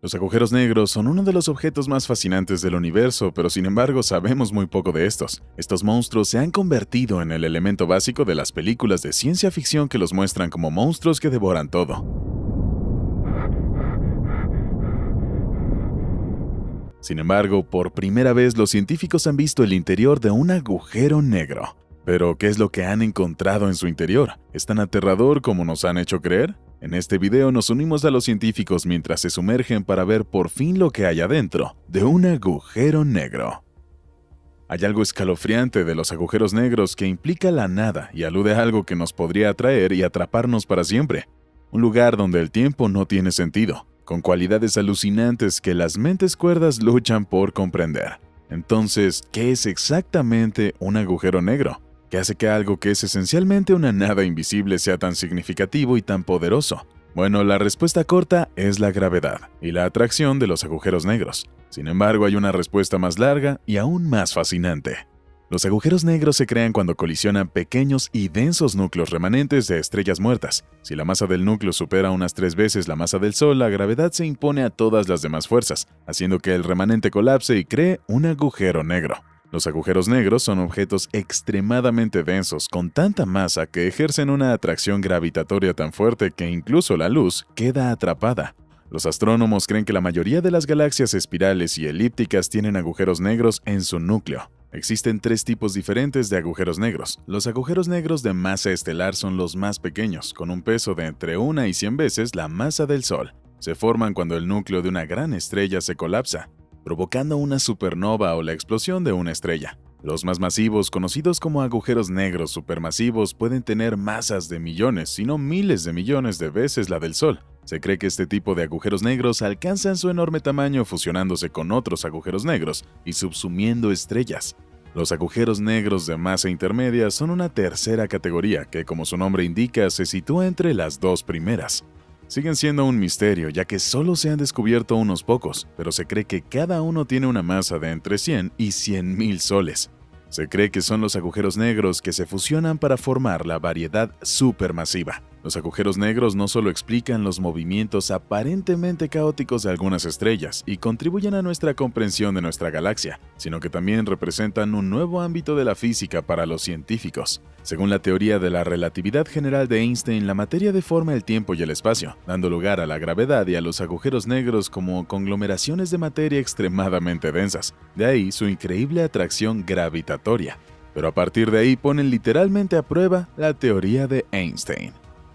Los agujeros negros son uno de los objetos más fascinantes del universo, pero sin embargo sabemos muy poco de estos. Estos monstruos se han convertido en el elemento básico de las películas de ciencia ficción que los muestran como monstruos que devoran todo. Sin embargo, por primera vez los científicos han visto el interior de un agujero negro. Pero, ¿qué es lo que han encontrado en su interior? ¿Es tan aterrador como nos han hecho creer? En este video nos unimos a los científicos mientras se sumergen para ver por fin lo que hay adentro de un agujero negro. Hay algo escalofriante de los agujeros negros que implica la nada y alude a algo que nos podría atraer y atraparnos para siempre. Un lugar donde el tiempo no tiene sentido, con cualidades alucinantes que las mentes cuerdas luchan por comprender. Entonces, ¿qué es exactamente un agujero negro? ¿Qué hace que algo que es esencialmente una nada invisible sea tan significativo y tan poderoso? Bueno, la respuesta corta es la gravedad y la atracción de los agujeros negros. Sin embargo, hay una respuesta más larga y aún más fascinante. Los agujeros negros se crean cuando colisionan pequeños y densos núcleos remanentes de estrellas muertas. Si la masa del núcleo supera unas 3 veces la masa del Sol, la gravedad se impone a todas las demás fuerzas, haciendo que el remanente colapse y cree un agujero negro. Los agujeros negros son objetos extremadamente densos, con tanta masa que ejercen una atracción gravitatoria tan fuerte que incluso la luz queda atrapada. Los astrónomos creen que la mayoría de las galaxias espirales y elípticas tienen agujeros negros en su núcleo. Existen 3 tipos diferentes de agujeros negros. Los agujeros negros de masa estelar son los más pequeños, con un peso de entre 1 y 100 veces la masa del Sol. Se forman cuando el núcleo de una gran estrella se colapsa, provocando una supernova o la explosión de una estrella. Los más masivos, conocidos como agujeros negros supermasivos, pueden tener masas de millones, si no miles de millones de veces la del Sol. Se cree que este tipo de agujeros negros alcanzan su enorme tamaño fusionándose con otros agujeros negros y subsumiendo estrellas. Los agujeros negros de masa intermedia son una tercera categoría que, como su nombre indica, se sitúa entre las 2 primeras. Siguen siendo un misterio, ya que solo se han descubierto unos pocos, pero se cree que cada uno tiene una masa de entre 100 y 100.000 soles. Se cree que son los agujeros negros que se fusionan para formar la variedad supermasiva. Los agujeros negros no solo explican los movimientos aparentemente caóticos de algunas estrellas y contribuyen a nuestra comprensión de nuestra galaxia, sino que también representan un nuevo ámbito de la física para los científicos. Según la teoría de la relatividad general de Einstein, la materia deforma el tiempo y el espacio, dando lugar a la gravedad y a los agujeros negros como conglomeraciones de materia extremadamente densas. De ahí su increíble atracción gravitatoria. Pero a partir de ahí ponen literalmente a prueba la teoría de Einstein.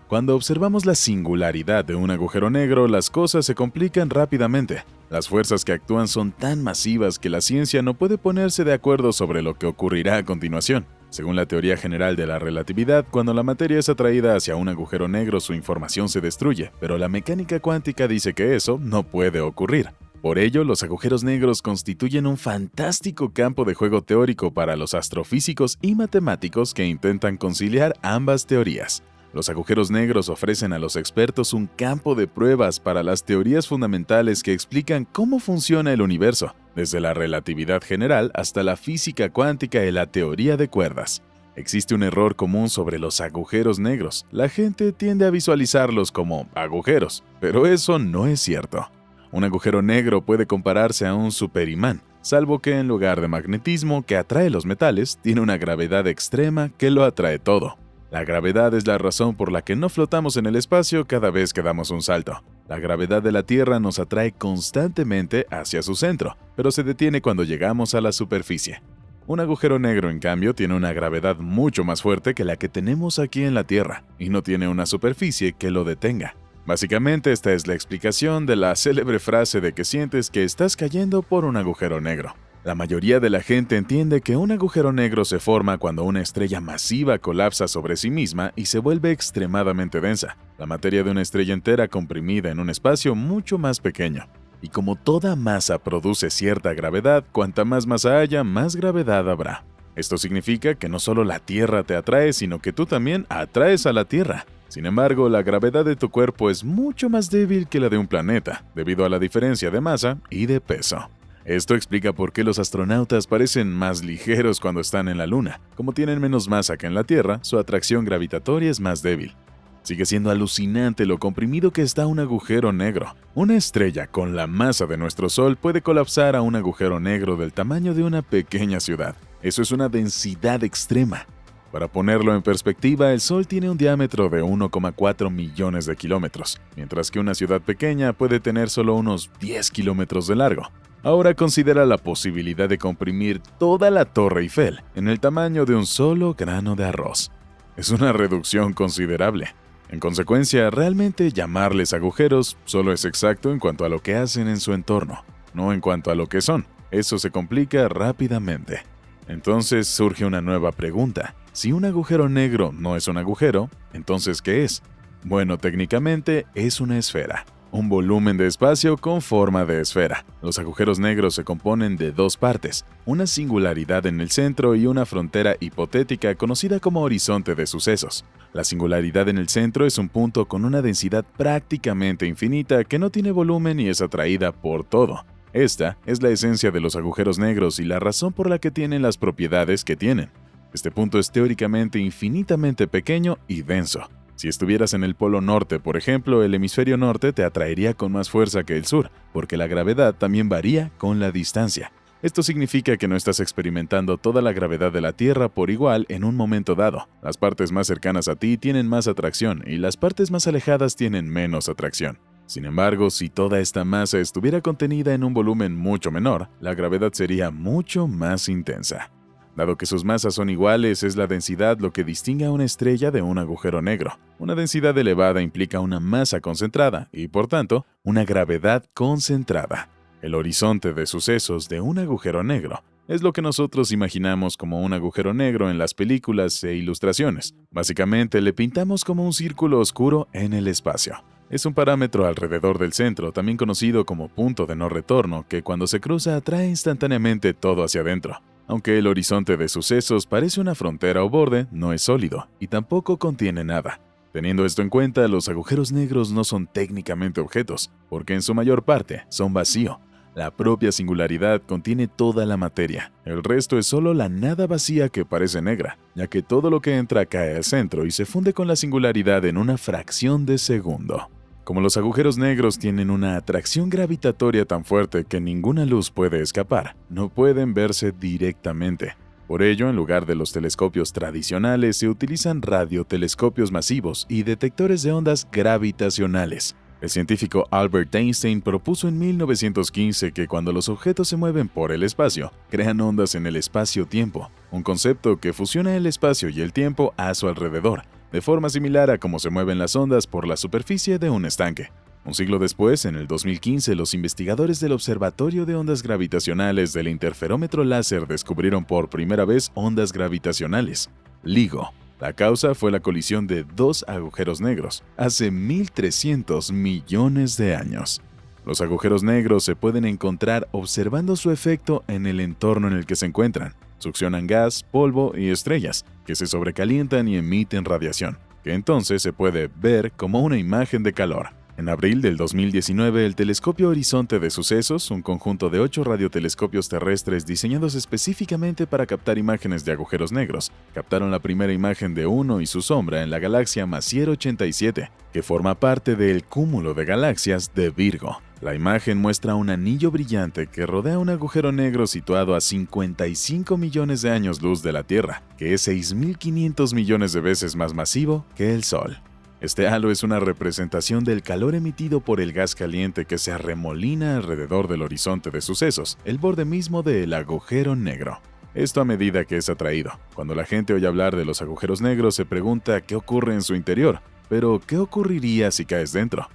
Cuando observamos la singularidad de un agujero negro, las cosas se complican rápidamente. Las fuerzas que actúan son tan masivas que la ciencia no puede ponerse de acuerdo sobre lo que ocurrirá a continuación. Según la teoría general de la relatividad, cuando la materia es atraída hacia un agujero negro, su información se destruye, pero la mecánica cuántica dice que eso no puede ocurrir. Por ello, los agujeros negros constituyen un fantástico campo de juego teórico para los astrofísicos y matemáticos que intentan conciliar ambas teorías. Los agujeros negros ofrecen a los expertos un campo de pruebas para las teorías fundamentales que explican cómo funciona el universo, desde la relatividad general hasta la física cuántica y la teoría de cuerdas. Existe un error común sobre los agujeros negros. La gente tiende a visualizarlos como agujeros, pero eso no es cierto. Un agujero negro puede compararse a un superimán, salvo que en lugar de magnetismo que atrae los metales, tiene una gravedad extrema que lo atrae todo. La gravedad es la razón por la que no flotamos en el espacio cada vez que damos un salto. La gravedad de la Tierra nos atrae constantemente hacia su centro, pero se detiene cuando llegamos a la superficie. Un agujero negro, en cambio, tiene una gravedad mucho más fuerte que la que tenemos aquí en la Tierra, y no tiene una superficie que lo detenga. Básicamente, esta es la explicación de la célebre frase de que sientes que estás cayendo por un agujero negro. La mayoría de la gente entiende que un agujero negro se forma cuando una estrella masiva colapsa sobre sí misma y se vuelve extremadamente densa, la materia de una estrella entera comprimida en un espacio mucho más pequeño. Y como toda masa produce cierta gravedad, cuanta más masa haya, más gravedad habrá. Esto significa que no solo la Tierra te atrae, sino que tú también atraes a la Tierra. Sin embargo, la gravedad de tu cuerpo es mucho más débil que la de un planeta, debido a la diferencia de masa y de peso. Esto explica por qué los astronautas parecen más ligeros cuando están en la Luna. Como tienen menos masa que en la Tierra, su atracción gravitatoria es más débil. Sigue siendo alucinante lo comprimido que está un agujero negro. Una estrella con la masa de nuestro Sol puede colapsar a un agujero negro del tamaño de una pequeña ciudad. Eso es una densidad extrema. Para ponerlo en perspectiva, el Sol tiene un diámetro de 1,4 millones de kilómetros, mientras que una ciudad pequeña puede tener solo unos 10 kilómetros de largo. Ahora considera la posibilidad de comprimir toda la Torre Eiffel en el tamaño de un solo grano de arroz. Es una reducción considerable. En consecuencia, realmente llamarles agujeros solo es exacto en cuanto a lo que hacen en su entorno, no en cuanto a lo que son. Eso se complica rápidamente. Entonces surge una nueva pregunta. Si un agujero negro no es un agujero, ¿entonces qué es? Bueno, técnicamente es una esfera. Un volumen de espacio con forma de esfera. Los agujeros negros se componen de dos partes, una singularidad en el centro y una frontera hipotética conocida como horizonte de sucesos. La singularidad en el centro es un punto con una densidad prácticamente infinita que no tiene volumen y es atraída por todo. Esta es la esencia de los agujeros negros y la razón por la que tienen las propiedades que tienen. Este punto es teóricamente infinitamente pequeño y denso. Si estuvieras en el Polo Norte, por ejemplo, el hemisferio norte te atraería con más fuerza que el sur, porque la gravedad también varía con la distancia. Esto significa que no estás experimentando toda la gravedad de la Tierra por igual en un momento dado. Las partes más cercanas a ti tienen más atracción y las partes más alejadas tienen menos atracción. Sin embargo, si toda esta masa estuviera contenida en un volumen mucho menor, la gravedad sería mucho más intensa. Dado que sus masas son iguales, es la densidad lo que distingue a una estrella de un agujero negro. Una densidad elevada implica una masa concentrada y, por tanto, una gravedad concentrada. El horizonte de sucesos de un agujero negro es lo que nosotros imaginamos como un agujero negro en las películas e ilustraciones. Básicamente, le pintamos como un círculo oscuro en el espacio. Es un parámetro alrededor del centro, también conocido como punto de no retorno, que cuando se cruza atrae instantáneamente todo hacia adentro. Aunque el horizonte de sucesos parece una frontera o borde, no es sólido y tampoco contiene nada. Teniendo esto en cuenta, los agujeros negros no son técnicamente objetos, porque en su mayor parte son vacío. La propia singularidad contiene toda la materia. El resto es solo la nada vacía que parece negra, ya que todo lo que entra cae al centro y se funde con la singularidad en una fracción de segundo. Como los agujeros negros tienen una atracción gravitatoria tan fuerte que ninguna luz puede escapar, no pueden verse directamente. Por ello, en lugar de los telescopios tradicionales, se utilizan radiotelescopios masivos y detectores de ondas gravitacionales. El científico Albert Einstein propuso en 1915 que cuando los objetos se mueven por el espacio, crean ondas en el espacio-tiempo, un concepto que fusiona el espacio y el tiempo a su alrededor, de forma similar a cómo se mueven las ondas por la superficie de un estanque. Un siglo después, en el 2015, los investigadores del Observatorio de Ondas Gravitacionales del Interferómetro Láser descubrieron por primera vez ondas gravitacionales, LIGO. La causa fue la colisión de dos agujeros negros, hace 1.300 millones de años. Los agujeros negros se pueden encontrar observando su efecto en el entorno en el que se encuentran. Succionan gas, polvo y estrellas, que se sobrecalientan y emiten radiación, que entonces se puede ver como una imagen de calor. En abril del 2019, el telescopio Horizonte de Sucesos, un conjunto de 8 radiotelescopios terrestres diseñados específicamente para captar imágenes de agujeros negros, captaron la primera imagen de uno y su sombra en la galaxia Messier 87, que forma parte del cúmulo de galaxias de Virgo. La imagen muestra un anillo brillante que rodea un agujero negro situado a 55 millones de años luz de la Tierra, que es 6.500 millones de veces más masivo que el Sol. Este halo es una representación del calor emitido por el gas caliente que se arremolina alrededor del horizonte de sucesos, el borde mismo del agujero negro. Esto a medida que es atraído. Cuando la gente oye hablar de los agujeros negros se pregunta qué ocurre en su interior, pero ¿qué ocurriría si caes dentro?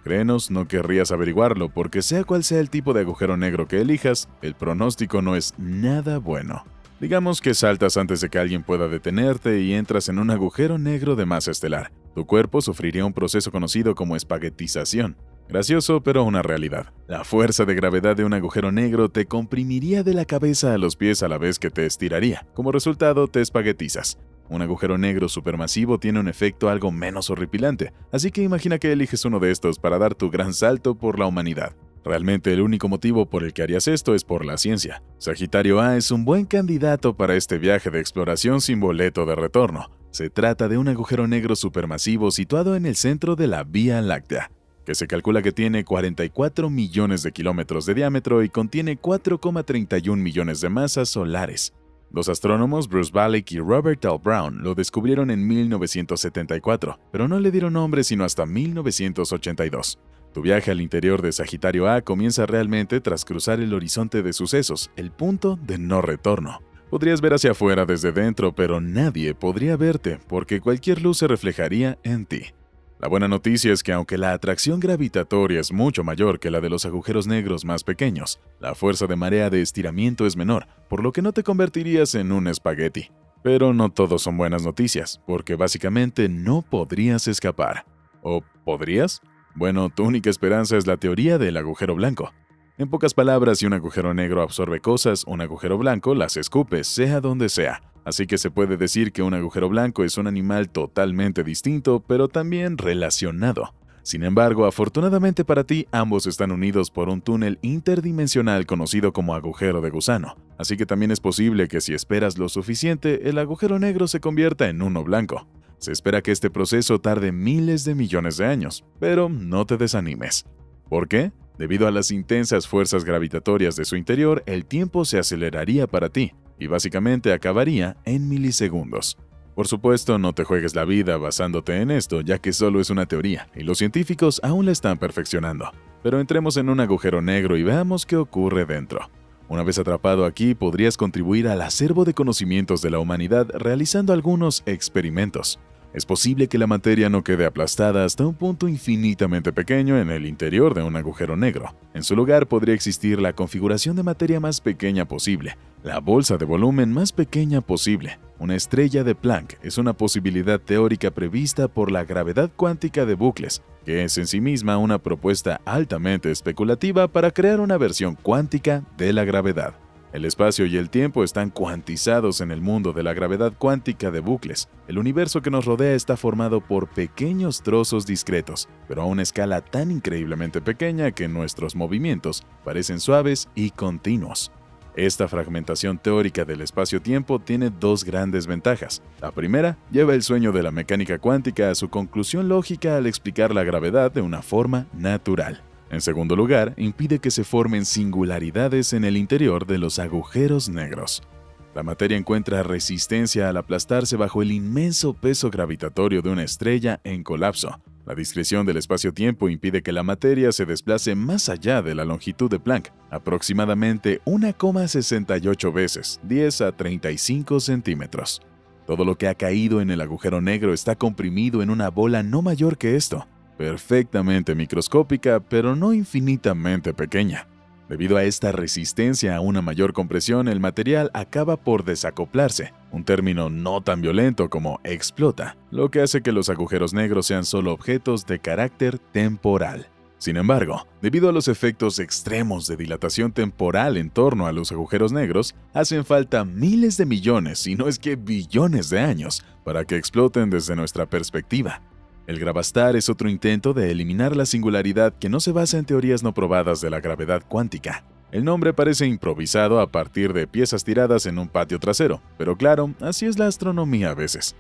Créenos, no querrías averiguarlo, porque sea cual sea el tipo de agujero negro que elijas, el pronóstico no es nada bueno. Digamos que saltas antes de que alguien pueda detenerte y entras en un agujero negro de masa estelar. Tu cuerpo sufriría un proceso conocido como espaguetización. Gracioso, pero una realidad. La fuerza de gravedad de un agujero negro te comprimiría de la cabeza a los pies a la vez que te estiraría. Como resultado, te espaguetizas. Un agujero negro supermasivo tiene un efecto algo menos horripilante, así que imagina que eliges uno de estos para dar tu gran salto por la humanidad. Realmente el único motivo por el que harías esto es por la ciencia. Sagitario A es un buen candidato para este viaje de exploración sin boleto de retorno. Se trata de un agujero negro supermasivo situado en el centro de la Vía Láctea, que se calcula que tiene 44 millones de kilómetros de diámetro y contiene 4,31 millones de masas solares. Los astrónomos Bruce Balick y Robert L. Brown lo descubrieron en 1974, pero no le dieron nombre sino hasta 1982. Tu viaje al interior de Sagitario A comienza realmente tras cruzar el horizonte de sucesos, el punto de no retorno. Podrías ver hacia afuera desde dentro, pero nadie podría verte porque cualquier luz se reflejaría en ti. La buena noticia es que aunque la atracción gravitatoria es mucho mayor que la de los agujeros negros más pequeños, la fuerza de marea de estiramiento es menor, por lo que no te convertirías en un espagueti. Pero no todo son buenas noticias, porque básicamente no podrías escapar. ¿O podrías? Bueno, tu única esperanza es la teoría del agujero blanco. En pocas palabras, si un agujero negro absorbe cosas, un agujero blanco las escupe, sea donde sea. Así que se puede decir que un agujero blanco es un animal totalmente distinto, pero también relacionado. Sin embargo, afortunadamente para ti, ambos están unidos por un túnel interdimensional conocido como agujero de gusano. Así que también es posible que si esperas lo suficiente, el agujero negro se convierta en uno blanco. Se espera que este proceso tarde miles de millones de años, pero no te desanimes. ¿Por qué? Debido a las intensas fuerzas gravitatorias de su interior, el tiempo se aceleraría para ti, y básicamente acabaría en milisegundos. Por supuesto, no te juegues la vida basándote en esto, ya que solo es una teoría, y los científicos aún la están perfeccionando. Pero entremos en un agujero negro y veamos qué ocurre dentro. Una vez atrapado aquí, podrías contribuir al acervo de conocimientos de la humanidad realizando algunos experimentos. Es posible que la materia no quede aplastada hasta un punto infinitamente pequeño en el interior de un agujero negro. En su lugar podría existir la configuración de materia más pequeña posible, la bolsa de volumen más pequeña posible. Una estrella de Planck es una posibilidad teórica prevista por la gravedad cuántica de bucles, que es en sí misma una propuesta altamente especulativa para crear una versión cuántica de la gravedad. El espacio y el tiempo están cuantizados en el mundo de la gravedad cuántica de bucles. El universo que nos rodea está formado por pequeños trozos discretos, pero a una escala tan increíblemente pequeña que nuestros movimientos parecen suaves y continuos. Esta fragmentación teórica del espacio-tiempo tiene dos grandes ventajas. La primera, lleva el sueño de la mecánica cuántica a su conclusión lógica al explicar la gravedad de una forma natural. En segundo lugar, impide que se formen singularidades en el interior de los agujeros negros. La materia encuentra resistencia al aplastarse bajo el inmenso peso gravitatorio de una estrella en colapso. La discreción del espacio-tiempo impide que la materia se desplace más allá de la longitud de Planck, aproximadamente 1,68 veces, 10 a 35 centímetros. Todo lo que ha caído en el agujero negro está comprimido en una bola no mayor que esto. Perfectamente microscópica, pero no infinitamente pequeña. Debido a esta resistencia a una mayor compresión, el material acaba por desacoplarse, un término no tan violento como explota, lo que hace que los agujeros negros sean solo objetos de carácter temporal. Sin embargo, debido a los efectos extremos de dilatación temporal en torno a los agujeros negros, hacen falta miles de millones, si no es que billones de años, para que exploten desde nuestra perspectiva. El gravastar es otro intento de eliminar la singularidad que no se basa en teorías no probadas de la gravedad cuántica. El nombre parece improvisado a partir de piezas tiradas en un patio trasero, pero claro, así es la astronomía a veces.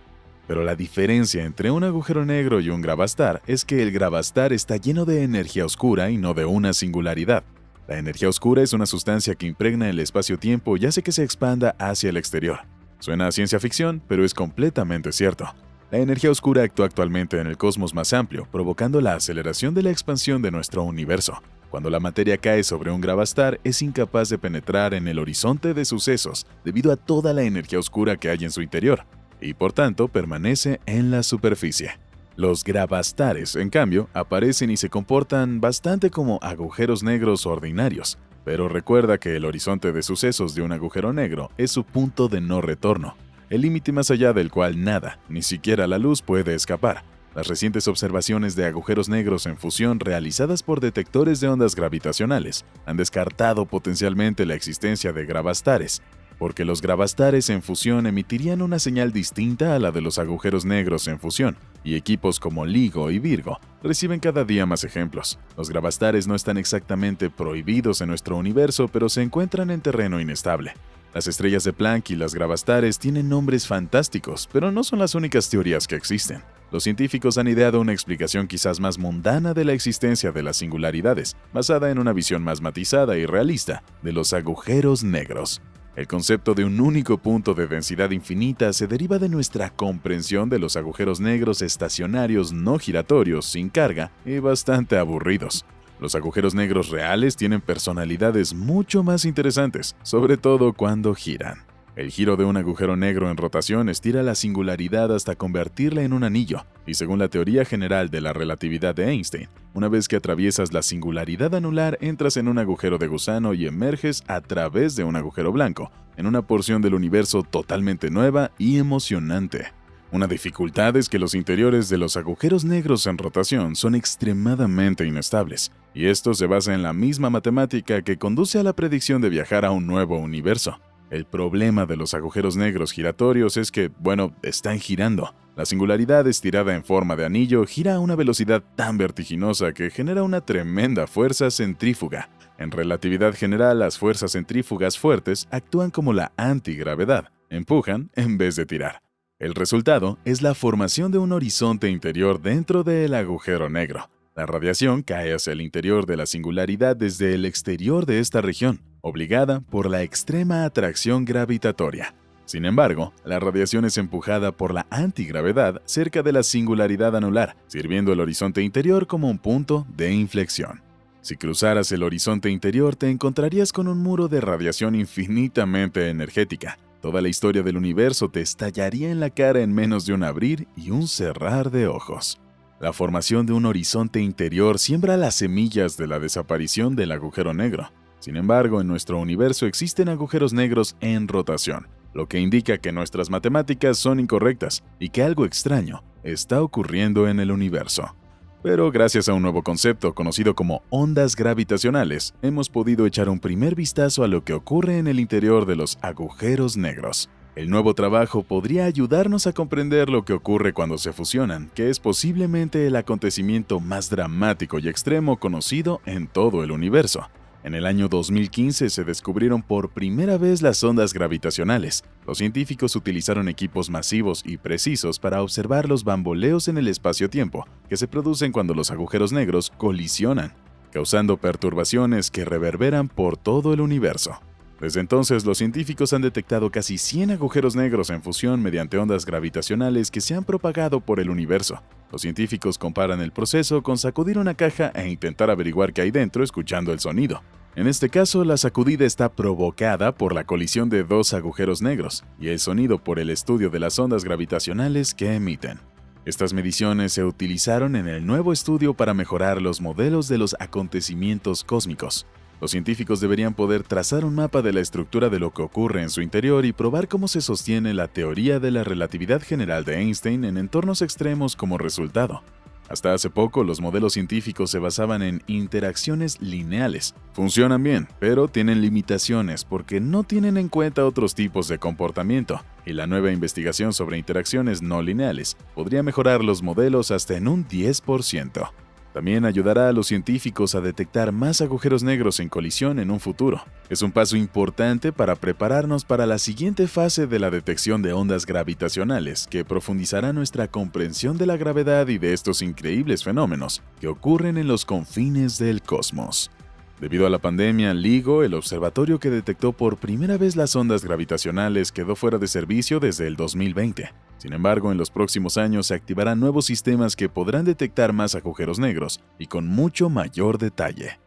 Pero la diferencia entre un agujero negro y un gravastar es que el gravastar está lleno de energía oscura y no de una singularidad. La energía oscura es una sustancia que impregna el espacio-tiempo y hace que se expanda hacia el exterior. Suena a ciencia ficción, pero es completamente cierto. La energía oscura actúa actualmente en el cosmos más amplio, provocando la aceleración de la expansión de nuestro universo. Cuando la materia cae sobre un gravastar, es incapaz de penetrar en el horizonte de sucesos debido a toda la energía oscura que hay en su interior, y por tanto permanece en la superficie. Los gravastares, en cambio, aparecen y se comportan bastante como agujeros negros ordinarios, pero recuerda que el horizonte de sucesos de un agujero negro es su punto de no retorno, el límite más allá del cual nada, ni siquiera la luz, puede escapar. Las recientes observaciones de agujeros negros en fusión realizadas por detectores de ondas gravitacionales han descartado potencialmente la existencia de gravastares, porque los gravastares en fusión emitirían una señal distinta a la de los agujeros negros en fusión, y equipos como LIGO y Virgo reciben cada día más ejemplos. Los gravastares no están exactamente prohibidos en nuestro universo, pero se encuentran en terreno inestable. Las estrellas de Planck y las gravastares tienen nombres fantásticos, pero no son las únicas teorías que existen. Los científicos han ideado una explicación quizás más mundana de la existencia de las singularidades, basada en una visión más matizada y realista de los agujeros negros. El concepto de un único punto de densidad infinita se deriva de nuestra comprensión de los agujeros negros estacionarios no giratorios, sin carga y bastante aburridos. Los agujeros negros reales tienen personalidades mucho más interesantes, sobre todo cuando giran. El giro de un agujero negro en rotación estira la singularidad hasta convertirla en un anillo, y según la teoría general de la relatividad de Einstein, una vez que atraviesas la singularidad anular entras en un agujero de gusano y emerges a través de un agujero blanco, en una porción del universo totalmente nueva y emocionante. Una dificultad es que los interiores de los agujeros negros en rotación son extremadamente inestables, y esto se basa en la misma matemática que conduce a la predicción de viajar a un nuevo universo. El problema de los agujeros negros giratorios es que, están girando. La singularidad estirada en forma de anillo gira a una velocidad tan vertiginosa que genera una tremenda fuerza centrífuga. En relatividad general, las fuerzas centrífugas fuertes actúan como la antigravedad, empujan en vez de tirar. El resultado es la formación de un horizonte interior dentro del agujero negro. La radiación cae hacia el interior de la singularidad desde el exterior de esta región, obligada por la extrema atracción gravitatoria. Sin embargo, la radiación es empujada por la antigravedad cerca de la singularidad anular, sirviendo el horizonte interior como un punto de inflexión. Si cruzaras el horizonte interior, te encontrarías con un muro de radiación infinitamente energética. Toda la historia del universo te estallaría en la cara en menos de un abrir y un cerrar de ojos. La formación de un horizonte interior siembra las semillas de la desaparición del agujero negro. Sin embargo, en nuestro universo existen agujeros negros en rotación, lo que indica que nuestras matemáticas son incorrectas y que algo extraño está ocurriendo en el universo. Pero gracias a un nuevo concepto conocido como ondas gravitacionales, hemos podido echar un primer vistazo a lo que ocurre en el interior de los agujeros negros. El nuevo trabajo podría ayudarnos a comprender lo que ocurre cuando se fusionan, que es posiblemente el acontecimiento más dramático y extremo conocido en todo el universo. En el año 2015 se descubrieron por primera vez las ondas gravitacionales. Los científicos utilizaron equipos masivos y precisos para observar los bamboleos en el espacio-tiempo que se producen cuando los agujeros negros colisionan, causando perturbaciones que reverberan por todo el universo. Desde entonces, los científicos han detectado casi 100 agujeros negros en fusión mediante ondas gravitacionales que se han propagado por el universo. Los científicos comparan el proceso con sacudir una caja e intentar averiguar qué hay dentro escuchando el sonido. En este caso, la sacudida está provocada por la colisión de dos agujeros negros y el sonido por el estudio de las ondas gravitacionales que emiten. Estas mediciones se utilizaron en el nuevo estudio para mejorar los modelos de los acontecimientos cósmicos. Los científicos deberían poder trazar un mapa de la estructura de lo que ocurre en su interior y probar cómo se sostiene la teoría de la relatividad general de Einstein en entornos extremos como resultado. Hasta hace poco, los modelos científicos se basaban en interacciones lineales. Funcionan bien, pero tienen limitaciones porque no tienen en cuenta otros tipos de comportamiento, y la nueva investigación sobre interacciones no lineales podría mejorar los modelos hasta en un 10%. También ayudará a los científicos a detectar más agujeros negros en colisión en un futuro. Es un paso importante para prepararnos para la siguiente fase de la detección de ondas gravitacionales, que profundizará nuestra comprensión de la gravedad y de estos increíbles fenómenos que ocurren en los confines del cosmos. Debido a la pandemia, LIGO, el observatorio que detectó por primera vez las ondas gravitacionales, quedó fuera de servicio desde el 2020. Sin embargo, en los próximos años se activarán nuevos sistemas que podrán detectar más agujeros negros y con mucho mayor detalle.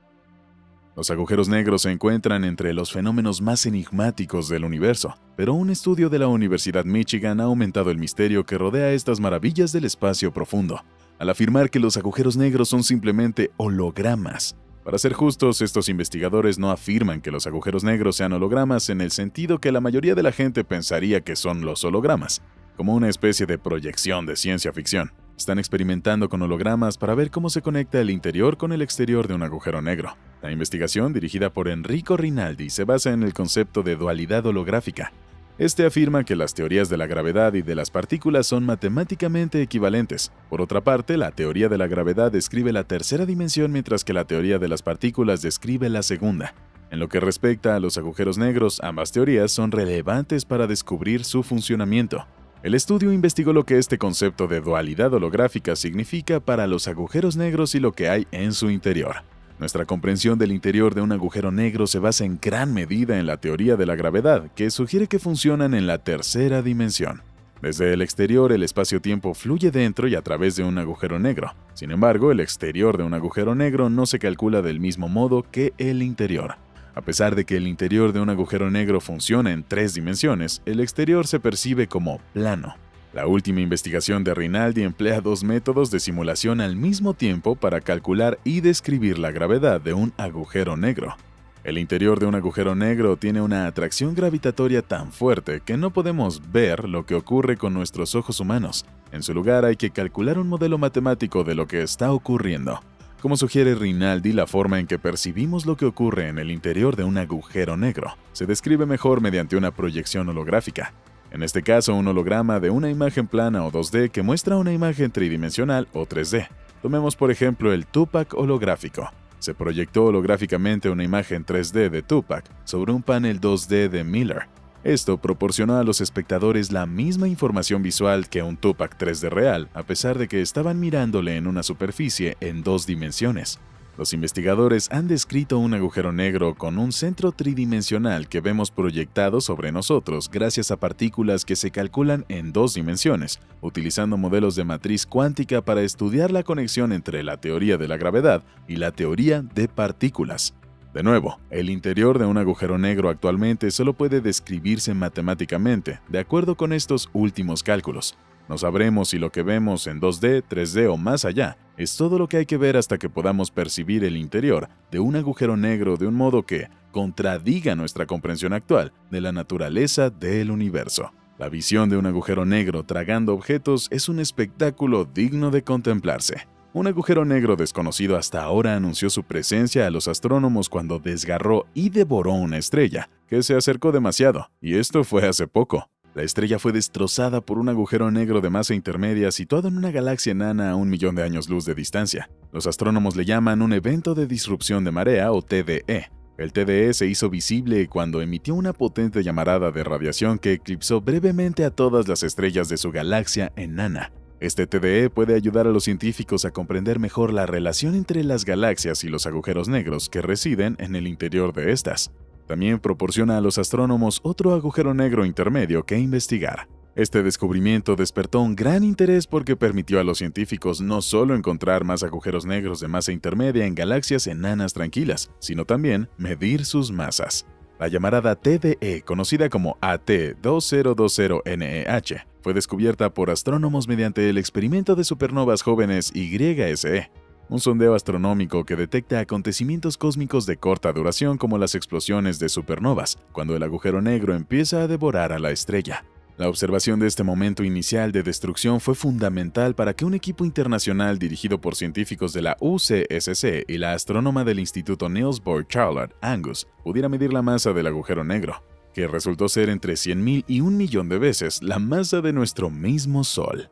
Los agujeros negros se encuentran entre los fenómenos más enigmáticos del universo, pero un estudio de la Universidad Michigan ha aumentado el misterio que rodea estas maravillas del espacio profundo, al afirmar que los agujeros negros son simplemente hologramas. Para ser justos, estos investigadores no afirman que los agujeros negros sean hologramas en el sentido que la mayoría de la gente pensaría que son los hologramas, como una especie de proyección de ciencia ficción. Están experimentando con hologramas para ver cómo se conecta el interior con el exterior de un agujero negro. La investigación, dirigida por Enrico Rinaldi, se basa en el concepto de dualidad holográfica. Este afirma que las teorías de la gravedad y de las partículas son matemáticamente equivalentes. Por otra parte, la teoría de la gravedad describe la tercera dimensión mientras que la teoría de las partículas describe la segunda. En lo que respecta a los agujeros negros, ambas teorías son relevantes para descubrir su funcionamiento. El estudio investigó lo que este concepto de dualidad holográfica significa para los agujeros negros y lo que hay en su interior. Nuestra comprensión del interior de un agujero negro se basa en gran medida en la teoría de la gravedad, que sugiere que funcionan en la tercera dimensión. Desde el exterior, el espacio-tiempo fluye dentro y a través de un agujero negro. Sin embargo, el exterior de un agujero negro no se calcula del mismo modo que el interior. A pesar de que el interior de un agujero negro funciona en 3 dimensiones, el exterior se percibe como plano. La última investigación de Rinaldi emplea 2 métodos de simulación al mismo tiempo para calcular y describir la gravedad de un agujero negro. El interior de un agujero negro tiene una atracción gravitatoria tan fuerte que no podemos ver lo que ocurre con nuestros ojos humanos. En su lugar hay que calcular un modelo matemático de lo que está ocurriendo. Como sugiere Rinaldi, la forma en que percibimos lo que ocurre en el interior de un agujero negro se describe mejor mediante una proyección holográfica. En este caso, un holograma de una imagen plana o 2D que muestra una imagen tridimensional o 3D. Tomemos por ejemplo el Tupac holográfico. Se proyectó holográficamente una imagen 3D de Tupac sobre un panel 2D de Miller. Esto proporcionó a los espectadores la misma información visual que un Tupac 3D real, a pesar de que estaban mirándole en una superficie en 2 dimensiones. Los investigadores han descrito un agujero negro con un centro tridimensional que vemos proyectado sobre nosotros gracias a partículas que se calculan en 2 dimensiones, utilizando modelos de matriz cuántica para estudiar la conexión entre la teoría de la gravedad y la teoría de partículas. De nuevo, el interior de un agujero negro actualmente solo puede describirse matemáticamente, de acuerdo con estos últimos cálculos. No sabremos si lo que vemos en 2D, 3D o más allá es todo lo que hay que ver hasta que podamos percibir el interior de un agujero negro de un modo que contradiga nuestra comprensión actual de la naturaleza del universo. La visión de un agujero negro tragando objetos es un espectáculo digno de contemplarse. Un agujero negro desconocido hasta ahora anunció su presencia a los astrónomos cuando desgarró y devoró una estrella, que se acercó demasiado, y esto fue hace poco. La estrella fue destrozada por un agujero negro de masa intermedia situado en una galaxia enana a 1.000.000 de años luz de distancia. Los astrónomos le llaman un evento de disrupción de marea o TDE. El TDE se hizo visible cuando emitió una potente llamarada de radiación que eclipsó brevemente a todas las estrellas de su galaxia enana. Este TDE puede ayudar a los científicos a comprender mejor la relación entre las galaxias y los agujeros negros que residen en el interior de estas. También proporciona a los astrónomos otro agujero negro intermedio que investigar. Este descubrimiento despertó un gran interés porque permitió a los científicos no solo encontrar más agujeros negros de masa intermedia en galaxias enanas tranquilas, sino también medir sus masas. La llamarada TDE, conocida como AT2020NEH, fue descubierta por astrónomos mediante el experimento de supernovas jóvenes YSE, un sondeo astronómico que detecta acontecimientos cósmicos de corta duración como las explosiones de supernovas, cuando el agujero negro empieza a devorar a la estrella. La observación de este momento inicial de destrucción fue fundamental para que un equipo internacional dirigido por científicos de la UCSC y la astrónoma del Instituto Niels Bohr Charlotte Angus pudiera medir la masa del agujero negro, que resultó ser entre 100.000 y 1.000.000 de veces la masa de nuestro mismo Sol.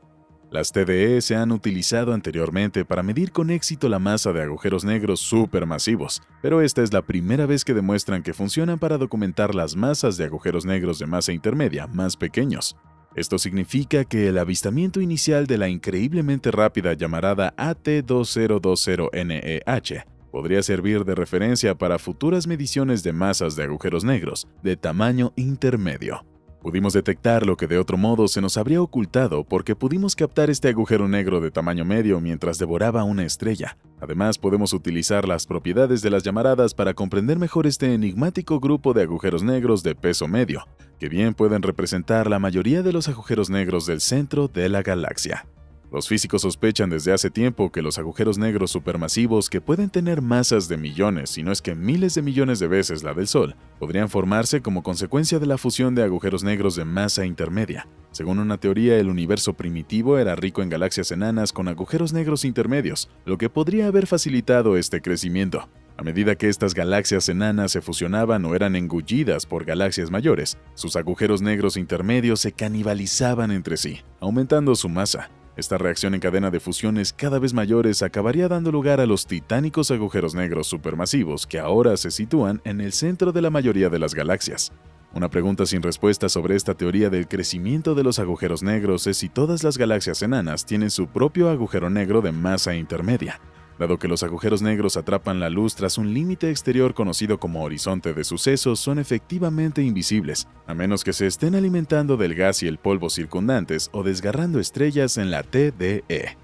Las TDE se han utilizado anteriormente para medir con éxito la masa de agujeros negros supermasivos, pero esta es la primera vez que demuestran que funcionan para documentar las masas de agujeros negros de masa intermedia más pequeños. Esto significa que el avistamiento inicial de la increíblemente rápida llamarada AT2020NEH podría servir de referencia para futuras mediciones de masas de agujeros negros de tamaño intermedio. Pudimos detectar lo que de otro modo se nos habría ocultado porque pudimos captar este agujero negro de tamaño medio mientras devoraba una estrella. Además, podemos utilizar las propiedades de las llamaradas para comprender mejor este enigmático grupo de agujeros negros de peso medio, que bien pueden representar la mayoría de los agujeros negros del centro de la galaxia. Los físicos sospechan desde hace tiempo que los agujeros negros supermasivos, que pueden tener masas de millones, si no es que miles de millones de veces la del Sol, podrían formarse como consecuencia de la fusión de agujeros negros de masa intermedia. Según una teoría, el universo primitivo era rico en galaxias enanas con agujeros negros intermedios, lo que podría haber facilitado este crecimiento. A medida que estas galaxias enanas se fusionaban o eran engullidas por galaxias mayores, sus agujeros negros intermedios se canibalizaban entre sí, aumentando su masa. Esta reacción en cadena de fusiones cada vez mayores acabaría dando lugar a los titánicos agujeros negros supermasivos que ahora se sitúan en el centro de la mayoría de las galaxias. Una pregunta sin respuesta sobre esta teoría del crecimiento de los agujeros negros es si todas las galaxias enanas tienen su propio agujero negro de masa intermedia. Dado que los agujeros negros atrapan la luz tras un límite exterior conocido como horizonte de sucesos, son efectivamente invisibles, a menos que se estén alimentando del gas y el polvo circundantes o desgarrando estrellas en la TDE.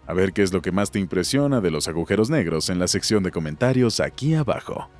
A ver qué es lo que más te impresiona de los agujeros negros en la sección de comentarios aquí abajo.